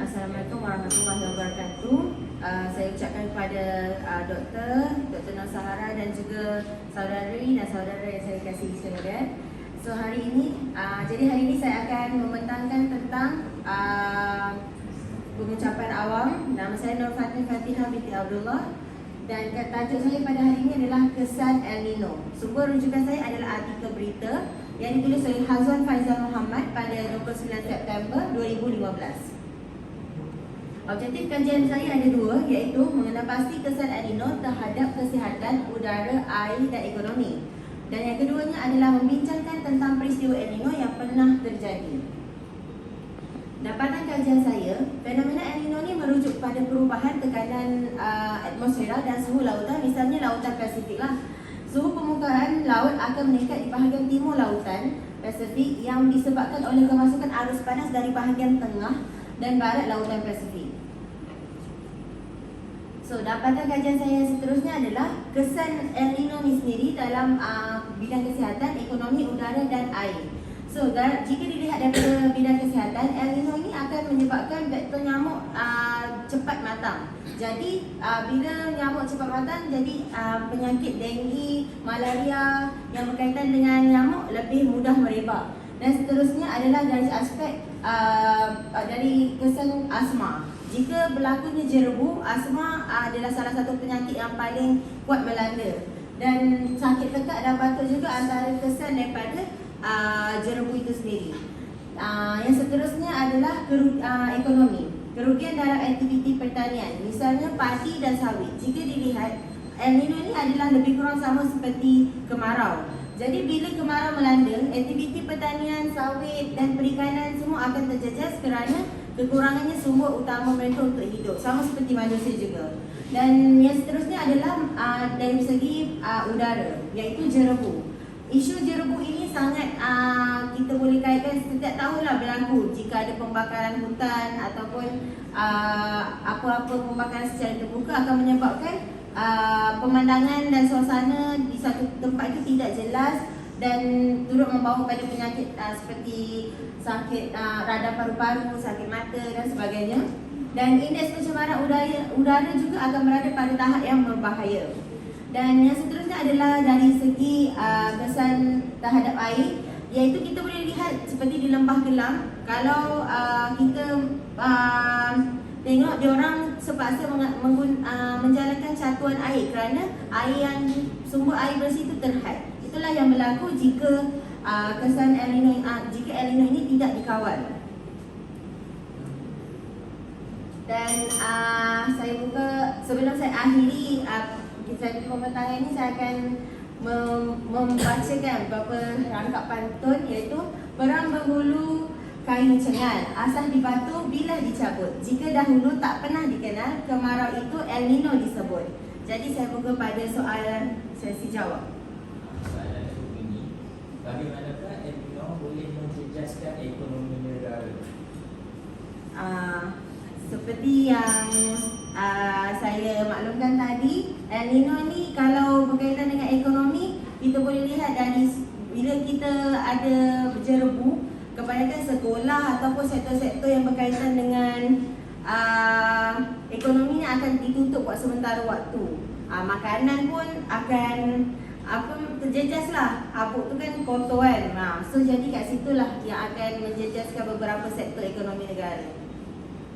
Assalamualaikum warahmatullahi wabarakatuh. Saya ucapkan kepada Dr. Nur Sahara dan juga saudari dan saudara yang saya kasihi sekalian. So hari ini, jadi hari ini saya akan membentangkan tentang pengucapan awam. Nama saya Nur Fatihah binti Abdullah dan tajuk saya pada hari ini adalah kesan El Nino. Sumber rujukan saya adalah artikel berita yang ditulis oleh Hazwan Faizal Muhammad pada 29 September 2015. Objektif kajian saya ada dua, iaitu mengenal pasti kesan El Nino terhadap kesihatan, udara, air dan ekonomi. Dan yang keduanya adalah membincangkan tentang peristiwa El Nino yang pernah terjadi. Dapatan kajian saya, fenomena El Nino ni merujuk pada perubahan tekanan atmosfera dan suhu lautan, misalnya lautan Pasifik lah. Suhu permukaan laut akan meningkat di bahagian timur lautan Pasifik yang disebabkan oleh kemasukan arus panas dari bahagian tengah dan barat lautan Pasifik. So, dapatan kajian saya seterusnya adalah kesan El Nino ni sendiri dalam bidang kesihatan, ekonomi, udara dan air. So, jika dilihat daripada bidang kesihatan, El Nino ini akan menyebabkan vektor nyamuk cepat matang. Jadi, bila nyamuk cepat matang, jadi penyakit denggi, malaria yang berkaitan dengan nyamuk lebih mudah merebak. Dan seterusnya adalah dari aspek dari kesan asma. Jika berlakunya jerebu, asma adalah salah satu penyakit yang paling kuat melanda. Dan sakit tekak dan batuk juga antara kesan daripada jerebu itu sendiri. Yang seterusnya adalah ekonomi. Kerugian dalam aktiviti pertanian, misalnya padi dan sawit. Jika dilihat, El Nino ini adalah lebih kurang sama seperti kemarau. Jadi bila kemarau melanda, aktiviti pertanian, sawit dan perikanan semua akan terjejas kerana kekurangannya sumber utama mereka untuk hidup. Sama seperti manusia juga. Dan yang seterusnya adalah dari segi udara, iaitu jerebu. Isu jerebu ini sangat kita boleh kaitkan setiap tahunlah berlaku jika ada pembakaran hutan ataupun apa-apa pembakaran secara terbuka akan menyebabkan pemandangan dan suasana di satu tempat itu tidak jelas dan turut membawa pada penyakit seperti sakit radang paru-paru, sakit mata dan sebagainya. Dan indeks pencemaran udara juga akan berada pada tahap yang berbahaya. Dan yang seterusnya adalah dari segi kesan terhadap air, iaitu kita boleh lihat seperti di Lembah Kelang, kalau kita tengok diorang sepaksa menjalankan catuan air kerana air yang sumber air bersih itu terhad. Itulah yang berlaku jika kesan El Nino, jika El Nino ini tidak dikawal. Dan saya buka, sebelum saya akhiri kisah pembentangan ini, saya akan membacakan beberapa rangkap pantun, iaitu perang berhulu kain cengal, asas dibatu bila dicabut. Jika dahulu tak pernah dikenal, kemarau itu El Nino disebut. Jadi saya buka pada soalan sesi jawab. Soalan ini, bagaimanakah El Nino boleh menjejaskan ekonomi negara? Seperti yang saya maklumkan tadi, El Nino ni kalau berkaitan dengan ekonomi, kita boleh lihat dari bila kita ada jerebu, kebanyakan sekolah ataupun sektor-sektor yang berkaitan dengan ekonomi ni akan ditutup buat sementara waktu. Makanan pun akan terjejas lah. Habuk tu kan kotor kan. So jadi kat situlah yang akan menjejaskan beberapa sektor ekonomi negara.